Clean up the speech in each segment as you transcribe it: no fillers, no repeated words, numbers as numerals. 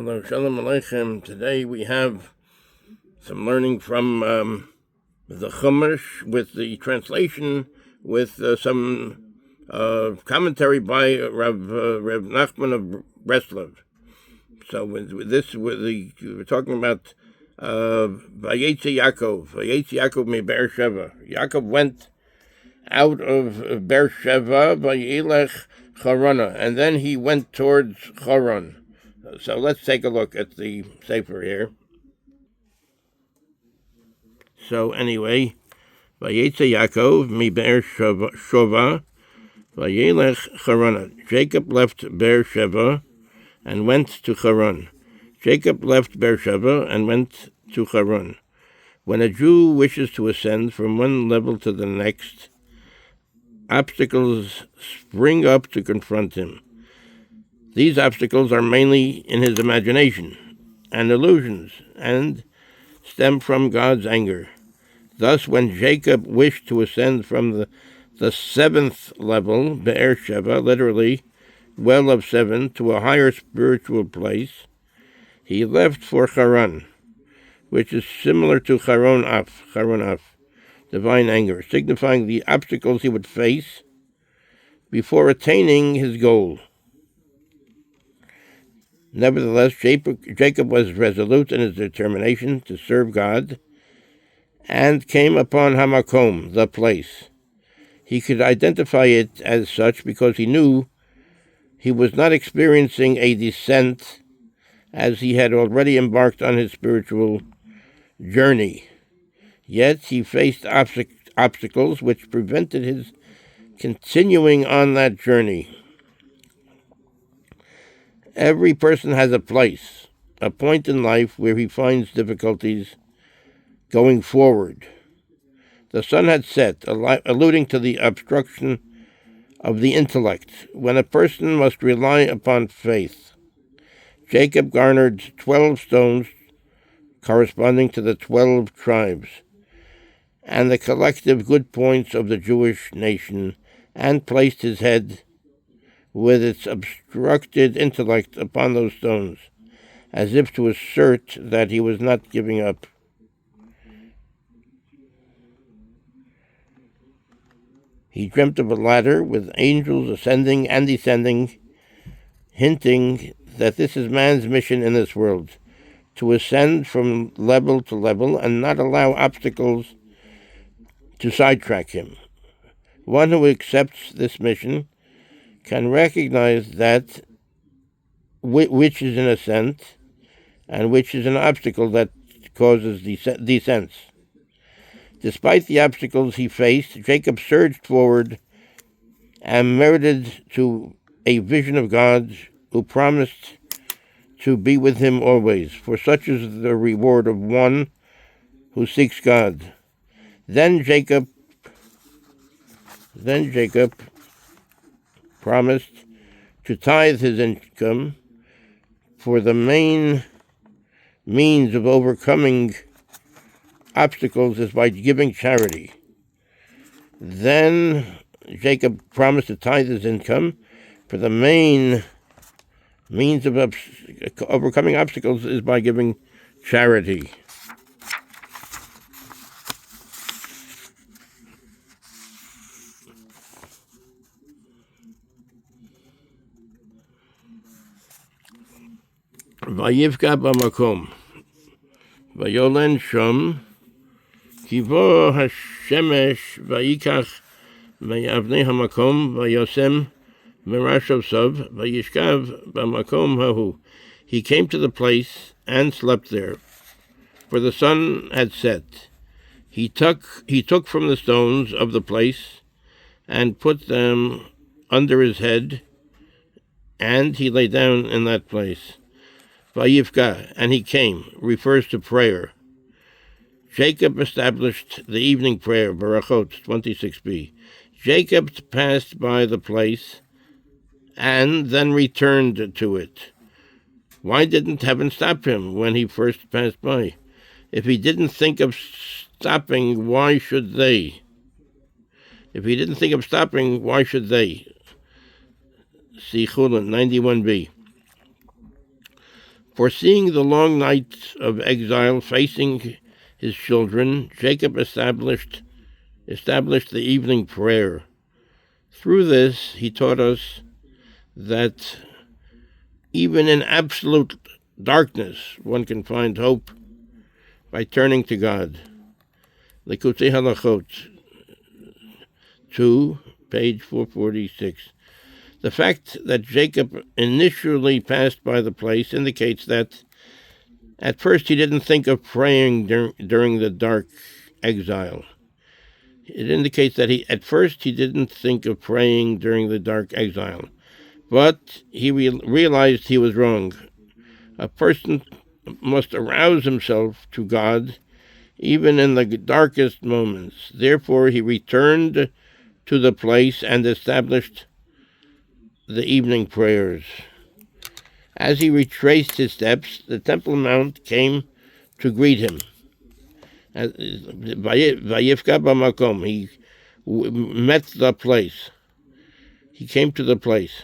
Hello, Shalom Aleichem. Today we have some learning from the Chumash with the translation, with some commentary by Rav Nachman of Breslov. So with this, we're talking about Vayetstei Yaakov. Vayetstei Yaakov me Be'er Sheva. Yaakov went out of Be'er Sheva, Vayelech Charana, and then he went towards Charan. So let's take a look at the Sefer here. So anyway, Vayetstei Yaakov mi Be'er Sheva, Vayelech Charana. Jacob left Be'er Sheva and went to Charan. Jacob left Be'er Sheva and went to Charan. When a Jew wishes to ascend from one level to the next, obstacles spring up to confront him. These obstacles are mainly in his imagination and illusions, and stem from God's anger. Thus, when Jacob wished to ascend from the seventh level, Be'er Sheva, literally, well of seven, to a higher spiritual place, he left for Charan, which is similar to Charon Af, divine anger, signifying the obstacles he would face before attaining his goal. Nevertheless, Jacob was resolute in his determination to serve God and came upon Hamakom, the place. He could identify it as such because he knew he was not experiencing a descent, as he had already embarked on his spiritual journey. Yet he faced obstacles which prevented his continuing on that journey. Every person has a place, a point in life where he finds difficulties going forward. The sun had set, alluding to the obstruction of the intellect, when a person must rely upon faith. Jacob garnered 12 stones corresponding to the 12 tribes and the collective good points of the Jewish nation, and placed his head with its obstructed intellect upon those stones, as if to assert that he was not giving up. He dreamt of a ladder with angels ascending and descending, hinting that this is man's mission in this world, to ascend from level to level and not allow obstacles to sidetrack him. One who accepts this mission can recognize that which is an ascent and which is an obstacle that causes descents. Despite the obstacles he faced, Jacob surged forward and merited to a vision of God, who promised to be with him always, for such is the reward of one who seeks God. Then Jacob promised to tithe his income, for the main means of overcoming obstacles is by giving charity. Then Jacob promised to tithe his income, for the main means of overcoming obstacles is by giving charity. Vayivka b'makom, vayolen shom, kivo hashemesh vayikach vayavnei hamakom vayosem merashov sov vayishkav b'makom hahu. He came to the place and slept there, for the sun had set. He took from the stones of the place and put them under his head, and he lay down in that place. Vayivka, and he came, refers to prayer. Jacob established the evening prayer, Barachot 26b. Jacob passed by the place and then returned to it. Why didn't heaven stop him when he first passed by? If he didn't think of stopping, why should they? See Chulin 91b. Foreseeing the long nights of exile facing his children, Jacob established the evening prayer. Through this, he taught us that even in absolute darkness, one can find hope by turning to God. Likutei Halachot 2, page 446. The fact that Jacob initially passed by the place indicates that at first he didn't think of praying during the dark exile. It indicates that at first he didn't think of praying during the dark exile, but he realized he was wrong. A person must arouse himself to God even in the darkest moments. Therefore, he returned to the place and established the evening prayers. As he retraced his steps, the Temple Mount came to greet him. Vayifka b'makom, he met the place. He came to the place.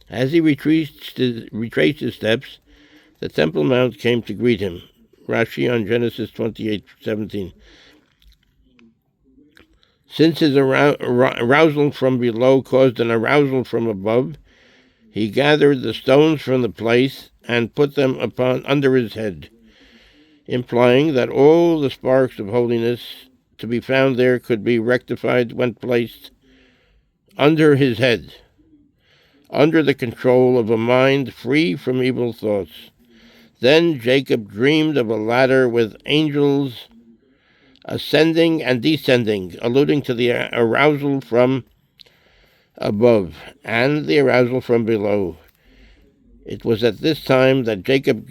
As he retraced his steps, the Temple Mount came to greet him. Rashi on Genesis 28:17. Since his arousal from below caused an arousal from above, he gathered the stones from the place and put them under his head, implying that all the sparks of holiness to be found there could be rectified when placed under his head, under the control of a mind free from evil thoughts. Then Jacob dreamed of a ladder with angels ascending and descending, alluding to the arousal from above and the arousal from below. It was at this time that Jacob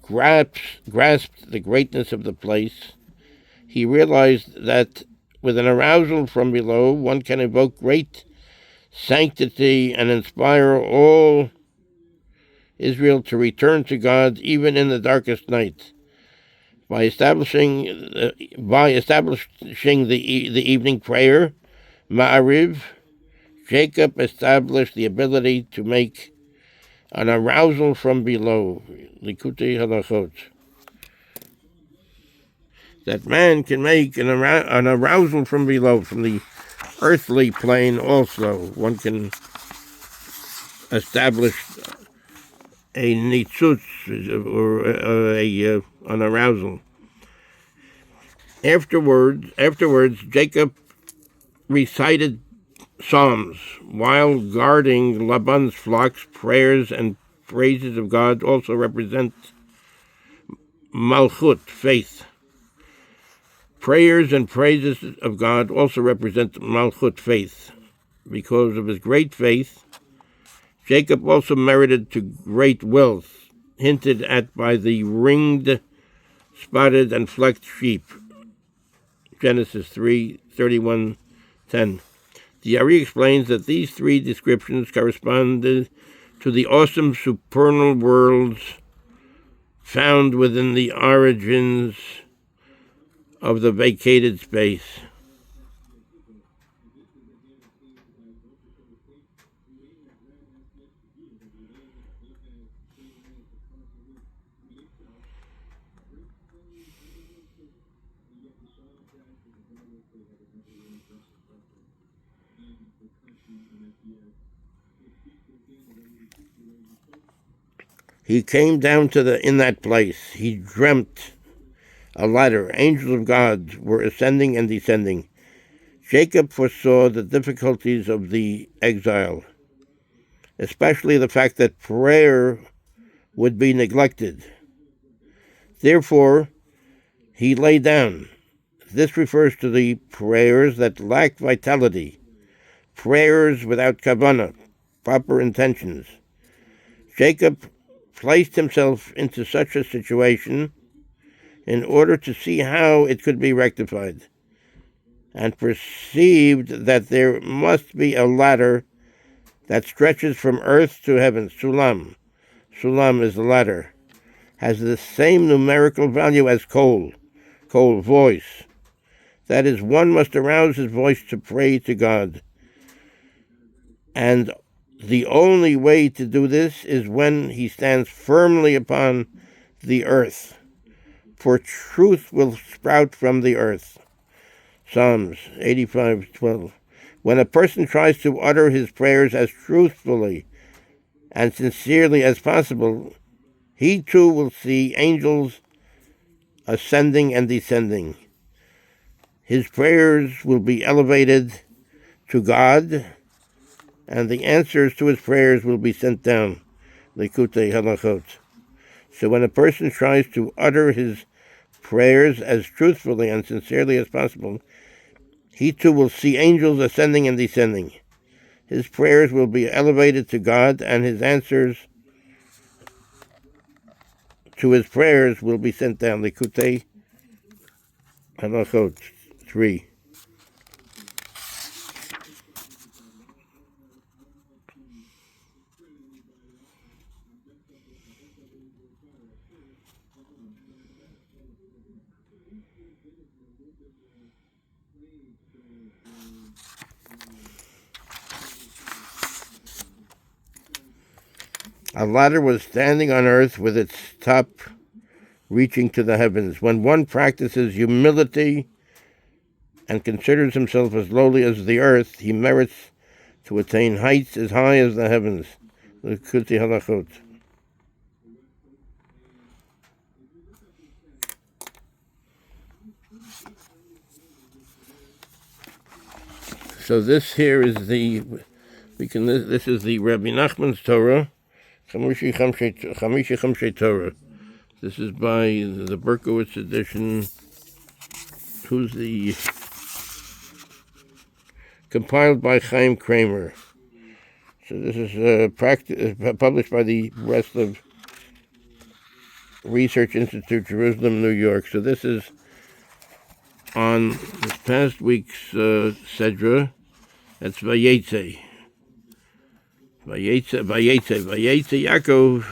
grasped the greatness of the place. He realized that with an arousal from below, one can evoke great sanctity and inspire all Israel to return to God even in the darkest night. By establishing the evening prayer, Maariv, Jacob established the ability to make an arousal from below. Likutei Halachot. That man can make an arousal from below, from the earthly plane also. One can establish a nitzutz, or an arousal. Afterwards, Jacob recited psalms while guarding Laban's flocks. Prayers and praises of God also represent malchut, faith. Prayers and praises of God also represent malchut, faith. Because of his great faith, Jacob also merited to great wealth, hinted at by the ringed, spotted, and flecked sheep. Genesis 3:31-10. The Ari explains that these three descriptions corresponded to the awesome supernal worlds found within the origins of the vacated space. He came down in that place. He dreamt a ladder. Angels of God were ascending and descending. Jacob foresaw the difficulties of the exile, especially the fact that prayer would be neglected. Therefore, he lay down. This refers to the prayers that lack vitality, prayers without kavanah, proper intentions. Jacob placed himself into such a situation in order to see how it could be rectified, and perceived that there must be a ladder that stretches from earth to heaven. Sulam is the ladder, has the same numerical value as kol, voice. That is, one must arouse his voice to pray to God, and The only way to do this is when he stands firmly upon the earth, for truth will sprout from the earth. Psalms 85:12. When a person tries to utter his prayers as truthfully and sincerely as possible, he too will see angels ascending and descending. His prayers will be elevated to God, and the answers to his prayers will be sent down. Likutei Halachot. So when a person tries to utter his prayers as truthfully and sincerely as possible, he too will see angels ascending and descending. His prayers will be elevated to God, and his answers to his prayers will be sent down. Likutei Halachot 3. A ladder was standing on earth with its top reaching to the heavens. When one practices humility and considers himself as lowly as the earth, he merits to attain heights as high as the heavens. Likutei Halachot. So this here is this is the Rebbe Nachman's Torah, Chamishi Chamshei Torah. This is by the Berkowitz edition, who's the compiled by Chaim Kramer. So this is published by the Breslov Research Institute, Jerusalem, New York. So this is on this past week's Sedra. That's Vayetstei. Vayetstei Yaakov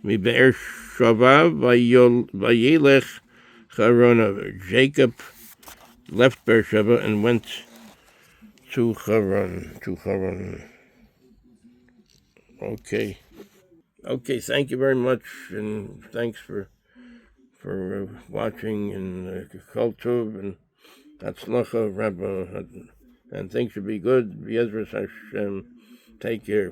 mi be'er shava vayelech Charona. Jacob left Beersheba and went to Haran. Okay. Thank you very much, and thanks for watching, and Kol Tov, and Hatzlacha, Rebbe, and things should be good. B'ezras Hashem. Take care.